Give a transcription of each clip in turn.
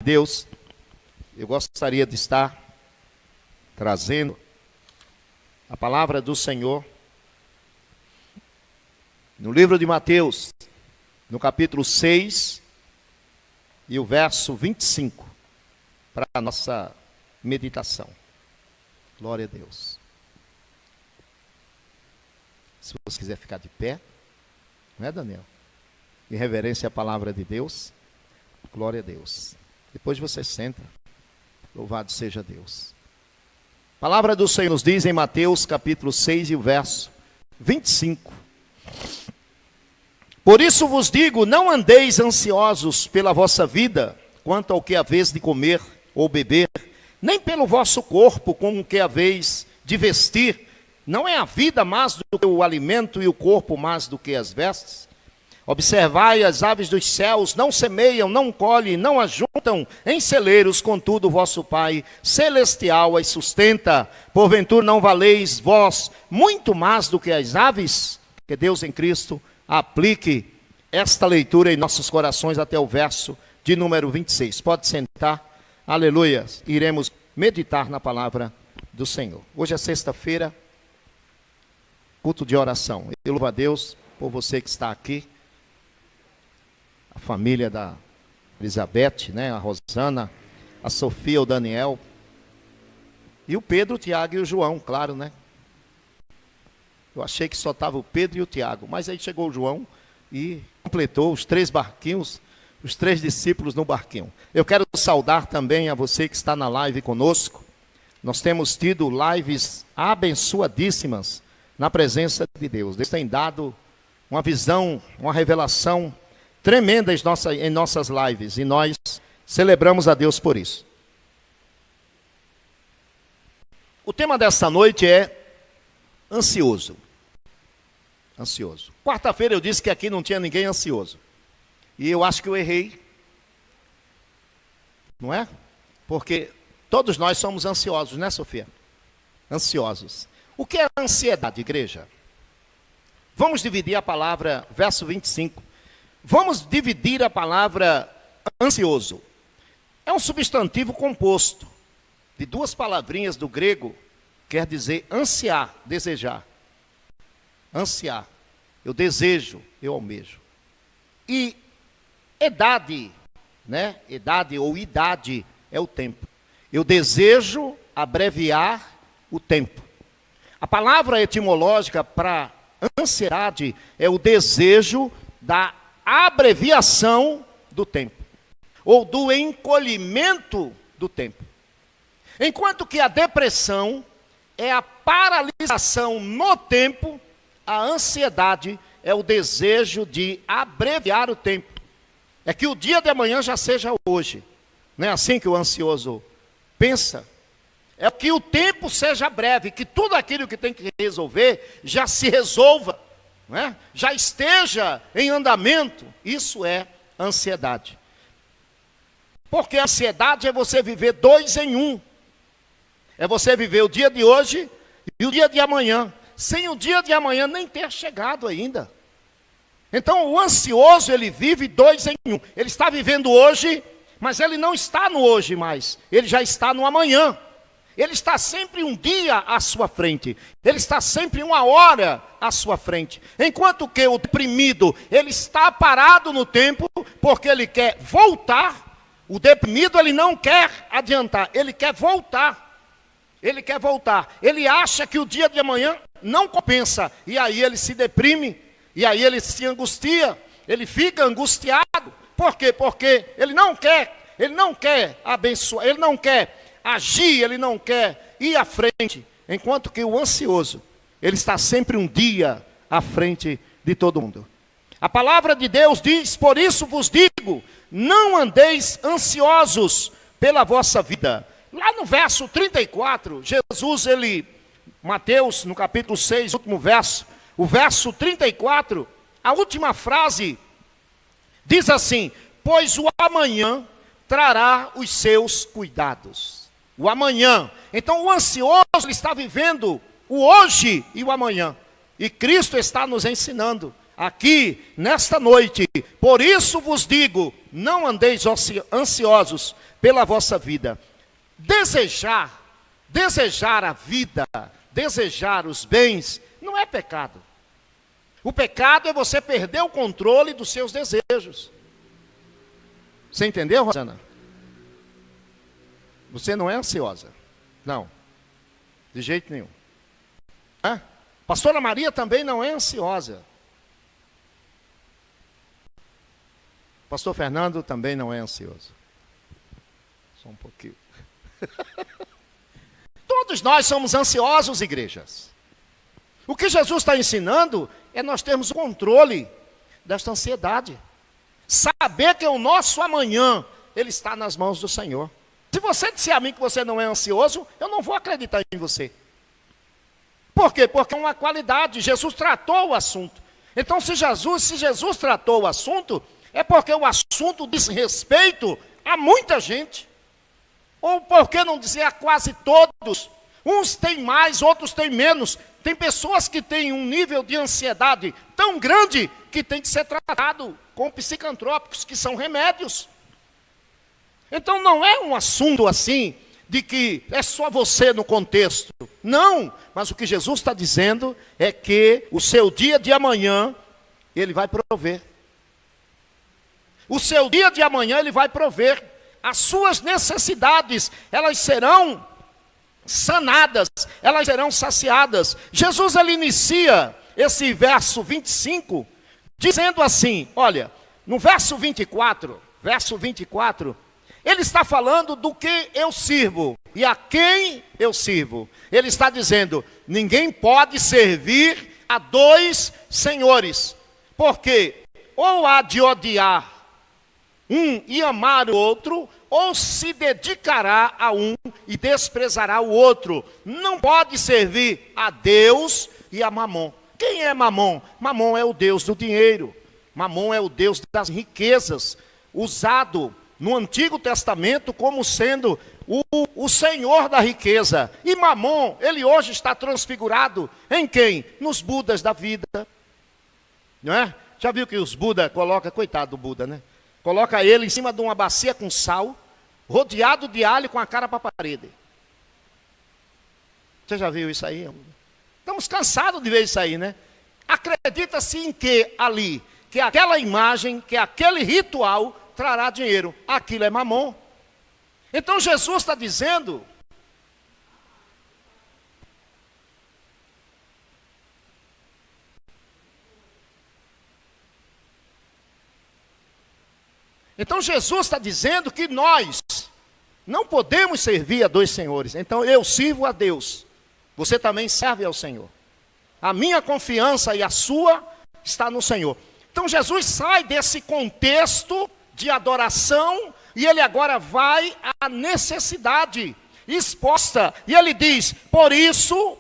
Deus, eu gostaria de estar trazendo a palavra do Senhor no livro de Mateus, no capítulo 6 e o verso 25, para a nossa meditação. Glória a Deus. Se você quiser ficar de pé, não é, Daniel? Em reverência à palavra de Deus. Glória a Deus. Depois você senta. Louvado seja Deus. A palavra do Senhor nos diz em Mateus capítulo 6 e o verso 25. Por isso vos digo, não andeis ansiosos pela vossa vida, quanto ao que haveis de comer ou beber, nem pelo vosso corpo, com o que haveis de vestir. Não é a vida mais do que o alimento e o corpo mais do que as vestes? Observai as aves dos céus, não semeiam, não colhem, não ajuntam em celeiros, contudo o vosso Pai celestial as sustenta. Porventura não valeis vós muito mais do que as aves? Que Deus em Cristo aplique esta leitura em nossos corações até o verso de número 26. Pode sentar. Aleluia. Iremos meditar na palavra do Senhor. Hoje é sexta-feira, culto de oração. Eu louvo a Deus por você que está aqui. A família da Elizabeth, né, a Rosana, a Sofia, o Daniel, e o Pedro, o Tiago e o João, claro, né? Eu achei que só estava o Pedro e o Tiago, mas aí chegou o João e completou os 3 barquinhos, os 3 discípulos no barquinho. Eu quero saudar também a você que está na live conosco. Nós temos tido lives abençoadíssimas na presença de Deus. Deus tem dado uma visão, uma revelação tremenda em nossas lives, e nós celebramos a Deus por isso. O tema desta noite é ansioso. Ansioso. Quarta-feira eu disse que aqui não tinha ninguém ansioso, e eu acho que eu errei, não é? Porque todos nós somos ansiosos, né, Sofia? Ansiosos. O que é ansiedade, igreja? Vamos dividir a palavra, verso 25. Vamos dividir a palavra ansioso. É um substantivo composto de 2 palavrinhas do grego, quer dizer ansiar, desejar. Ansiar, eu desejo, eu almejo. E idade, né? Idade ou idade é o tempo. Eu desejo abreviar o tempo. A palavra etimológica para ansiedade é o desejo da abreviação do tempo, ou do encolhimento do tempo. Enquanto que a depressão é a paralisação no tempo, a ansiedade é o desejo de abreviar o tempo. É que o dia de amanhã já seja hoje. Não é assim que o ansioso pensa? É que o tempo seja breve, que tudo aquilo que tem que resolver já se resolva, não é? Já esteja em andamento. Isso é ansiedade. Porque a ansiedade é você viver 2 em 1. É você viver o dia de hoje e o dia de amanhã, sem o dia de amanhã nem ter chegado ainda. Então o ansioso, ele vive 2 em 1. Ele está vivendo hoje, mas ele não está no hoje mais. Ele já está no amanhã. Ele está sempre um dia à sua frente. Ele está sempre uma hora à sua frente. Enquanto que o deprimido, ele está parado no tempo, porque ele quer voltar. O deprimido, ele não quer adiantar, ele quer voltar. Ele quer voltar. Ele acha que o dia de amanhã não compensa. E aí ele se deprime. E aí ele se angustia. Ele fica angustiado. Por quê? Porque ele não quer abençoar, ele não quer agir, ele não quer ir à frente, enquanto que o ansioso, ele está sempre um dia à frente de todo mundo. A palavra de Deus diz, por isso vos digo, não andeis ansiosos pela vossa vida. Lá no verso 34, Jesus, Mateus, no capítulo 6, último verso, o verso 34, a última frase, diz assim, pois o amanhã trará os seus cuidados. O amanhã. Então o ansioso ele está vivendo o hoje e o amanhã. E Cristo está nos ensinando aqui, nesta noite. Por isso vos digo, não andeis ansiosos pela vossa vida. Desejar a vida, desejar os bens, não é pecado. O pecado é você perder o controle dos seus desejos. Você entendeu, Rosana? Você não é ansiosa. Não. De jeito nenhum. Pastora Maria também não é ansiosa. Pastor Fernando também não é ansioso. Só um pouquinho. Todos nós somos ansiosos, igrejas. O que Jesus está ensinando é nós termos o controle desta ansiedade. Saber que o nosso amanhã, ele está nas mãos do Senhor. Se você disser a mim que você não é ansioso, eu não vou acreditar em você. Por quê? Porque é uma qualidade. Jesus tratou o assunto. Então, se Jesus tratou o assunto, é porque o assunto diz respeito a muita gente. Ou por que não dizer a quase todos? Uns têm mais, outros têm menos. Tem pessoas que têm um nível de ansiedade tão grande que tem que ser tratado com psicantrópicos, que são remédios. Então não é um assunto assim, de que é só você no contexto. Não, mas o que Jesus está dizendo é que o seu dia de amanhã, ele vai prover. O seu dia de amanhã, ele vai prover. As suas necessidades, elas serão sanadas, elas serão saciadas. Jesus, ele inicia esse verso 25, dizendo assim, olha, no verso 24, ele está falando do que eu sirvo e a quem eu sirvo. Ele está dizendo, ninguém pode servir a dois senhores, porque ou há de odiar um e amar o outro, ou se dedicará a um e desprezará o outro. Não pode servir a Deus e a Mamon. Quem é Mamon? Mamon é o Deus do dinheiro. Mamon é o Deus das riquezas, usado no Antigo Testamento como sendo o senhor da riqueza. E Mamon, ele hoje está transfigurado em quem? Nos Budas da vida. Não é? Já viu que os Buda colocam, coitado do Buda, né? Coloca ele em cima de uma bacia com sal, rodeado de alho com a cara para a parede. Você já viu isso aí? Estamos cansados de ver isso aí, né? Acredita-se em que ali, que aquela imagem, que aquele ritual trará dinheiro. Aquilo é Mamon. Então Jesus está dizendo... Então Jesus está dizendo que nós não podemos servir a dois senhores. Então eu sirvo a Deus, você também serve ao Senhor. A minha confiança e a sua está no Senhor. Então Jesus sai desse contexto de adoração e ele agora vai à necessidade exposta. E ele diz, por isso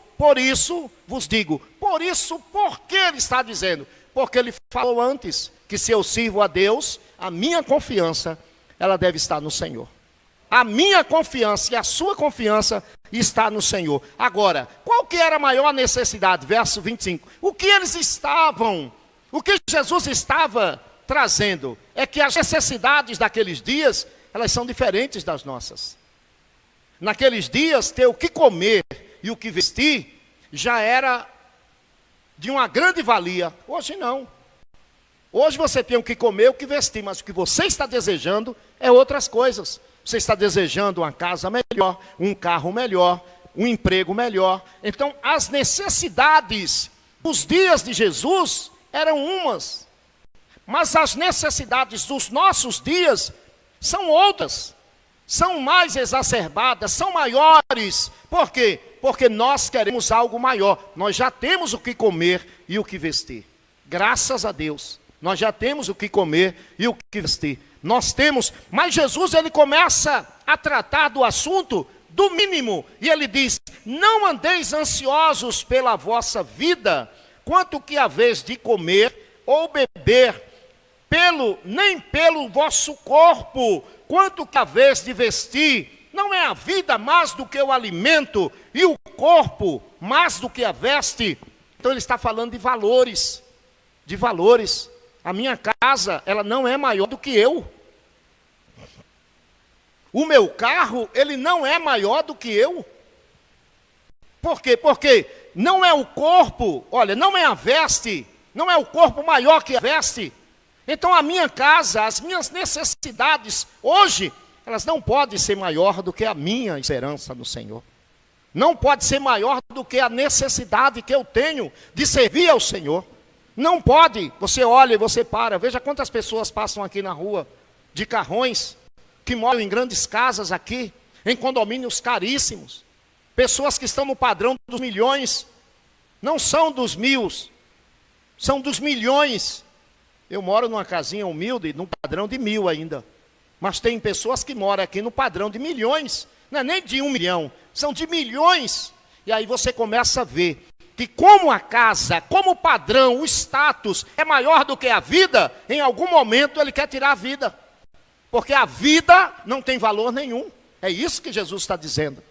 vos digo. Por isso, por que ele está dizendo? Porque ele falou antes que se eu sirvo a Deus, a minha confiança, ela deve estar no Senhor. A minha confiança e a sua confiança está no Senhor. Agora, qual que era a maior necessidade? Verso 25. O que Jesus estava trazendo é que as necessidades daqueles dias, elas são diferentes das nossas. Naqueles dias, ter o que comer e o que vestir já era de uma grande valia. Hoje não. Hoje você tem o que comer, o que vestir, mas o que você está desejando é outras coisas. Você está desejando uma casa melhor, um carro melhor, um emprego melhor. Então, as necessidades dos dias de Jesus eram umas, mas as necessidades dos nossos dias são outras, são mais exacerbadas, são maiores. Por quê? Porque nós queremos algo maior. Nós já temos o que comer e o que vestir. Graças a Deus. Nós já temos o que comer e o que vestir. Nós temos, mas Jesus ele começa a tratar do assunto do mínimo. E ele diz, não andeis ansiosos pela vossa vida, quanto que haveis de comer ou beber, nem pelo vosso corpo, quanto que haveis de vestir. Não é a vida mais do que o alimento e o corpo mais do que a veste? Então ele está falando de valores. de valores. A minha casa, ela não é maior do que eu. O meu carro, ele não é maior do que eu. Por quê? Porque não é o corpo, olha, não é a veste, não é o corpo maior que a veste. Então a minha casa, as minhas necessidades, hoje, elas não podem ser maior do que a minha esperança no Senhor. Não pode ser maior do que a necessidade que eu tenho de servir ao Senhor. Não pode. Você olha e você para. Veja quantas pessoas passam aqui na rua de carrões, que moram em grandes casas aqui, em condomínios caríssimos. Pessoas que estão no padrão dos milhões. Não são dos mil, são dos milhões. Eu moro numa casinha humilde, num padrão de 1.000 ainda. Mas tem pessoas que moram aqui no padrão de milhões. Não é nem de 1 milhão, são de milhões. E aí você começa a ver que como a casa, como o padrão, o status é maior do que a vida, em algum momento ele quer tirar a vida. Porque a vida não tem valor nenhum. É isso que Jesus está dizendo.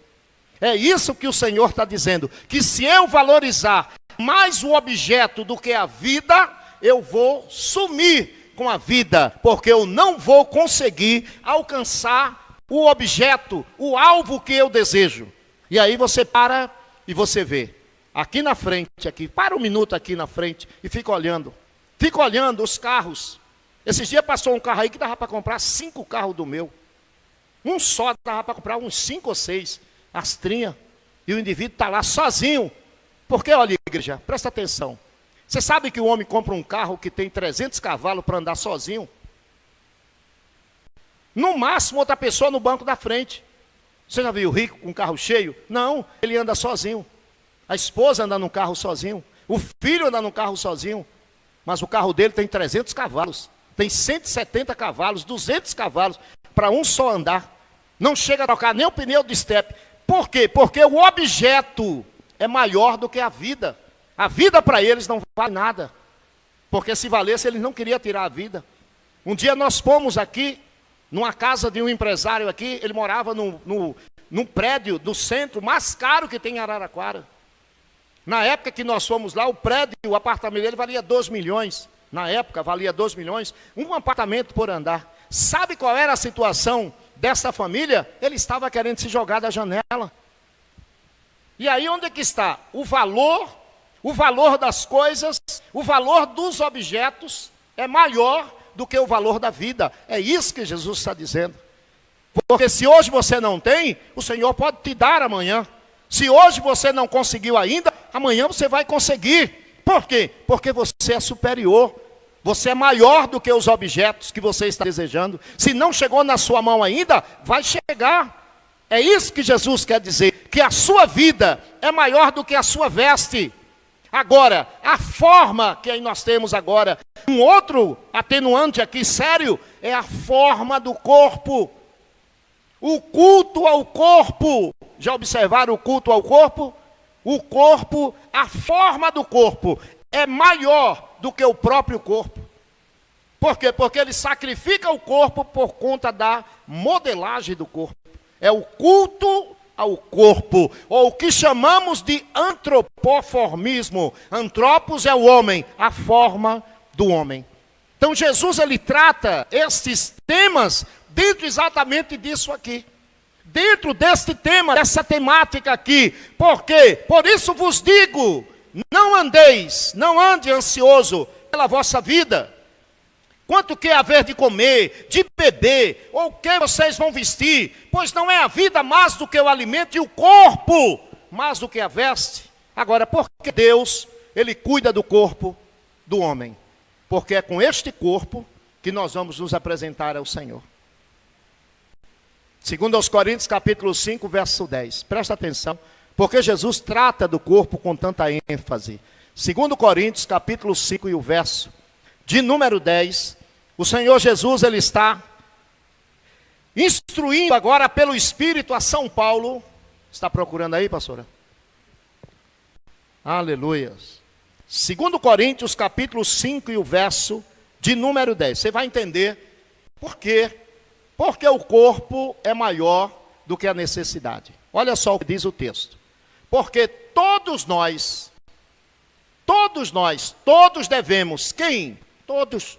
É isso que o Senhor está dizendo. Que se eu valorizar mais o objeto do que a vida, eu vou sumir com a vida. Porque eu não vou conseguir alcançar o objeto, o alvo que eu desejo. E aí você para e você vê. Aqui na frente, aqui, para um minuto aqui na frente e fica olhando. Fica olhando os carros. Esses dias passou um carro aí que dava para comprar 5 carros do meu. Um só dava para comprar uns 5 ou 6. Astrinha. E o indivíduo está lá sozinho. Porque, olha, igreja, presta atenção. Você sabe que o homem compra um carro que tem 300 cavalos para andar sozinho? No máximo, outra pessoa no banco da frente. Você já viu o rico com um carro cheio? Não, ele anda sozinho. A esposa anda no carro sozinho. O filho anda no carro sozinho. Mas o carro dele tem 300 cavalos. Tem 170 cavalos, 200 cavalos, para um só andar. Não chega a trocar nem o pneu de estepe. Por quê? Porque o objeto é maior do que a vida. A vida para eles não vale nada. Porque se valesse, eles não queriam tirar a vida. Um dia nós fomos aqui, numa casa de um empresário aqui, ele morava num prédio do centro mais caro que tem em Araraquara. Na época que nós fomos lá, o prédio, o apartamento dele valia 2 milhões. Na época valia 2 milhões, um apartamento por andar. Sabe qual era a situação dessa família? Ele estava querendo se jogar da janela. E aí onde é que está? O valor das coisas, o valor dos objetos é maior do que o valor da vida. É isso que Jesus está dizendo. Porque se hoje você não tem, o Senhor pode te dar amanhã. Se hoje você não conseguiu ainda, amanhã você vai conseguir. Por quê? Porque você é superior. Você é maior do que os objetos que você está desejando. Se não chegou na sua mão ainda, vai chegar. É isso que Jesus quer dizer. Que a sua vida é maior do que a sua veste. Agora, a forma que aí nós temos agora, um outro atenuante aqui sério, é a forma do corpo. O culto ao corpo. Já observaram o culto ao corpo? O corpo, a forma do corpo é maior do que o próprio corpo. Por quê? Porque ele sacrifica o corpo por conta da modelagem do corpo. É o culto ao corpo, ou o que chamamos de antropoformismo. Antropos é o homem, a forma do homem. Então Jesus ele trata estes temas dentro exatamente disso aqui. Dentro deste tema, dessa temática aqui. Por quê? Por isso vos digo, não ande ansioso pela vossa vida. Quanto que haver de comer, de beber, ou o que vocês vão vestir? Pois não é a vida mais do que o alimento e o corpo mais do que a veste. Agora, por que Deus, ele cuida do corpo do homem? Porque é com este corpo que nós vamos nos apresentar ao Senhor. Segundo aos Coríntios, capítulo 5, verso 10. Presta atenção, porque Jesus trata do corpo com tanta ênfase. Segundo Coríntios, capítulo 5 e o verso de número 10, o Senhor Jesus, ele está instruindo agora pelo Espírito a São Paulo. Está procurando aí, pastora? Aleluia. Segundo Coríntios, capítulo 5 e o verso de número 10. Você vai entender por quê. Porque o corpo é maior do que a necessidade. Olha só o que diz o texto. Porque todos nós, todos devemos. Quem? Todos.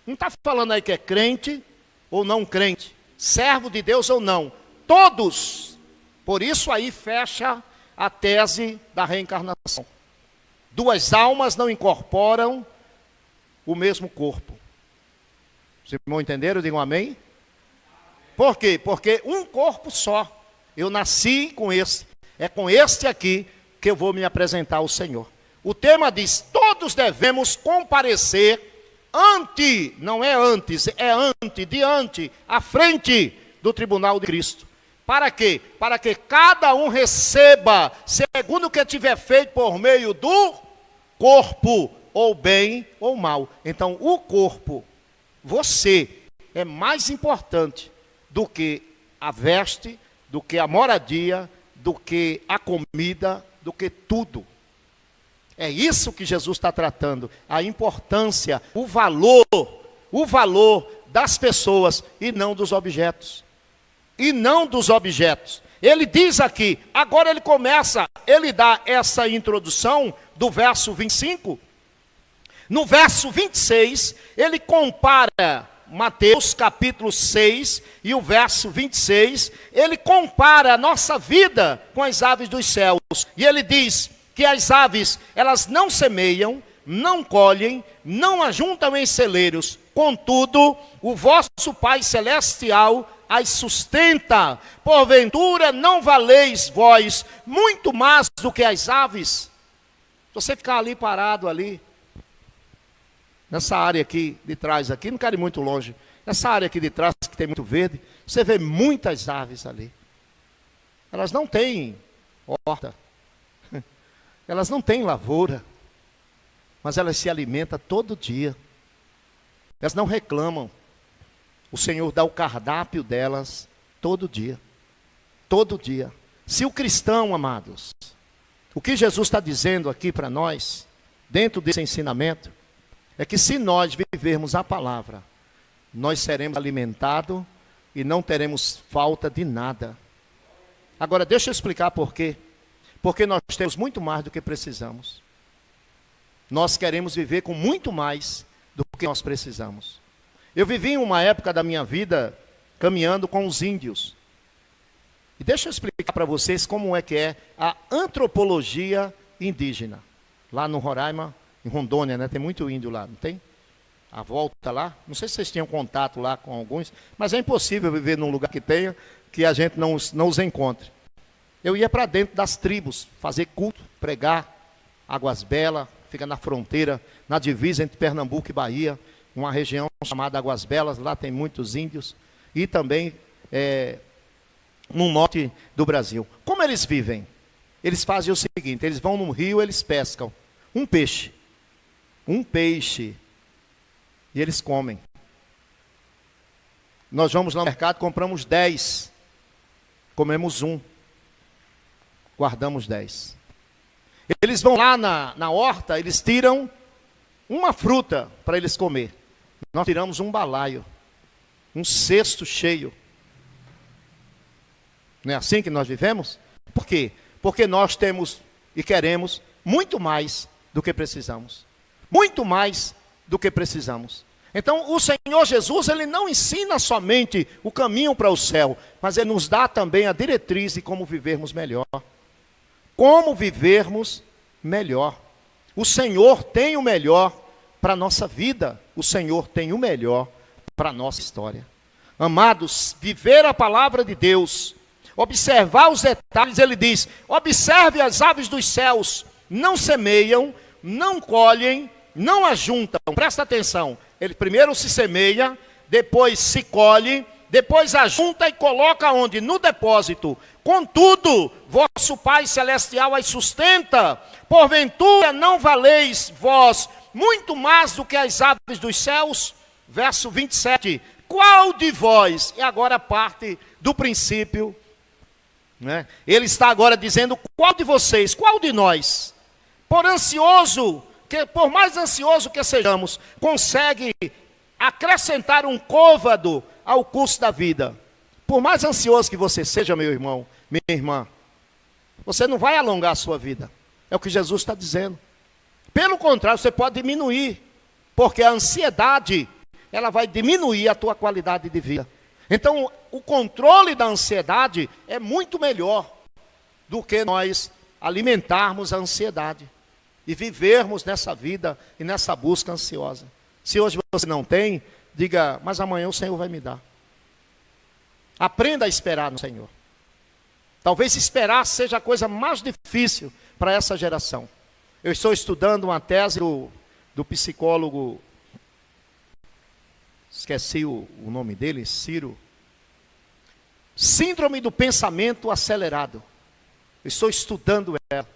Não está falando aí que é crente ou não crente, servo de Deus ou não. Todos. Por isso aí fecha a tese da reencarnação. Duas almas não incorporam o mesmo corpo. Os irmãos entenderam? Digam amém. Por quê? Porque um corpo só. Eu nasci com esse. É com este aqui que eu vou me apresentar ao Senhor. O tema diz, todos devemos comparecer não é antes, é diante, à frente do tribunal de Cristo. Para quê? Para que cada um receba, segundo o que tiver feito por meio do corpo, ou bem ou mal. Então, o corpo, você, é mais importante do que a veste, do que a moradia, do que a comida, do que tudo. É isso que Jesus está tratando, a importância, o valor das pessoas e não dos objetos. E não dos objetos. Ele diz aqui, agora ele dá essa introdução do verso 25. No verso 26, ele compara Mateus capítulo 6 e o verso 26, ele compara a nossa vida com as aves dos céus. E ele diz que as aves, elas não semeiam, não colhem, não ajuntam em celeiros. Contudo, o vosso Pai Celestial as sustenta. Porventura não valeis vós muito mais do que as aves? Você ficar ali parado ali, nessa área aqui de trás aqui, não quero ir muito longe, nessa área aqui de trás que tem muito verde, você vê muitas aves ali. Elas não têm horta, elas não têm lavoura, mas elas se alimentam todo dia. Elas não reclamam. O Senhor dá o cardápio delas todo dia. Todo dia. Se o cristão, amados, o que Jesus está dizendo aqui para nós, dentro desse ensinamento, é que se nós vivermos a palavra, nós seremos alimentados e não teremos falta de nada. Agora, deixa eu explicar por quê. Porque nós temos muito mais do que precisamos. Nós queremos viver com muito mais do que nós precisamos. Eu vivi em uma época da minha vida caminhando com os índios. E deixa eu explicar para vocês como é que é a antropologia indígena. Lá no Roraima, em Rondônia, né? Tem muito índio lá, não tem? A volta lá, não sei se vocês tinham contato lá com alguns, mas é impossível viver num lugar que tenha, que a gente não os encontre. Eu ia para dentro das tribos, fazer culto, pregar, Águas Belas, fica na fronteira, na divisa entre Pernambuco e Bahia, uma região chamada Águas Belas, lá tem muitos índios, e também no norte do Brasil. Como eles vivem? Eles fazem o seguinte, eles vão no rio, eles pescam um peixe, e eles comem. Nós vamos lá no mercado, compramos 10, comemos um, guardamos 10. Eles vão lá na horta, eles tiram uma fruta para eles comer. Nós tiramos um balaio, um cesto cheio. Não é assim que nós vivemos? Por quê? Porque nós temos e queremos muito mais do que precisamos. Muito mais do que precisamos. Então, o Senhor Jesus, Ele não ensina somente o caminho para o céu, mas Ele nos dá também a diretriz de como vivermos melhor. Como vivermos melhor. O Senhor tem o melhor para a nossa vida. O Senhor tem o melhor para a nossa história. Amados, viver a palavra de Deus, observar os detalhes, Ele diz, observe as aves dos céus, não semeiam, não colhem, não ajuntam. Presta atenção, ele primeiro se semeia, depois se colhe, depois ajunta e coloca onde? No depósito. Contudo, vosso Pai Celestial as sustenta. Porventura não valeis vós muito mais do que as aves dos céus? Verso 27. Qual de vós? E agora parte do princípio, né? Ele está agora dizendo, qual de vocês, qual de nós, por mais ansioso que sejamos, consegue acrescentar um côvado ao curso da vida? Por mais ansioso que você seja, meu irmão, minha irmã, você não vai alongar a sua vida. É o que Jesus está dizendo. Pelo contrário, você pode diminuir, porque a ansiedade, ela vai diminuir a tua qualidade de vida. Então, o controle da ansiedade é muito melhor do que nós alimentarmos a ansiedade e vivermos nessa vida e nessa busca ansiosa. Se hoje você não tem, diga, mas amanhã o Senhor vai me dar. Aprenda a esperar no Senhor. Talvez esperar seja a coisa mais difícil para essa geração. Eu estou estudando uma tese do psicólogo, esqueci o nome dele, Ciro. Síndrome do pensamento acelerado. Eu estou estudando ela.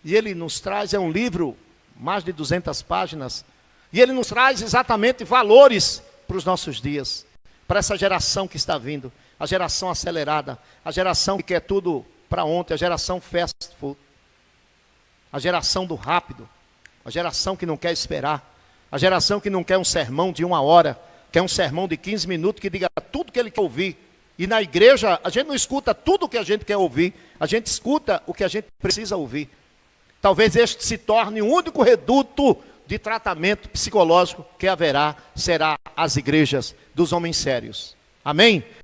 E ele nos traz, é um livro, mais de 200 páginas, e ele nos traz exatamente valores para os nossos dias, para essa geração que está vindo, a geração acelerada, a geração que quer tudo para ontem, a geração fast food, a geração do rápido, a geração que não quer esperar, a geração que não quer um sermão de 1 hora, quer um sermão de 15 minutos que diga tudo que ele quer ouvir. E na igreja, a gente não escuta tudo o que a gente quer ouvir, a gente escuta o que a gente precisa ouvir. Talvez este se torne o único reduto de tratamento psicológico que haverá, será as igrejas dos homens sérios. Amém?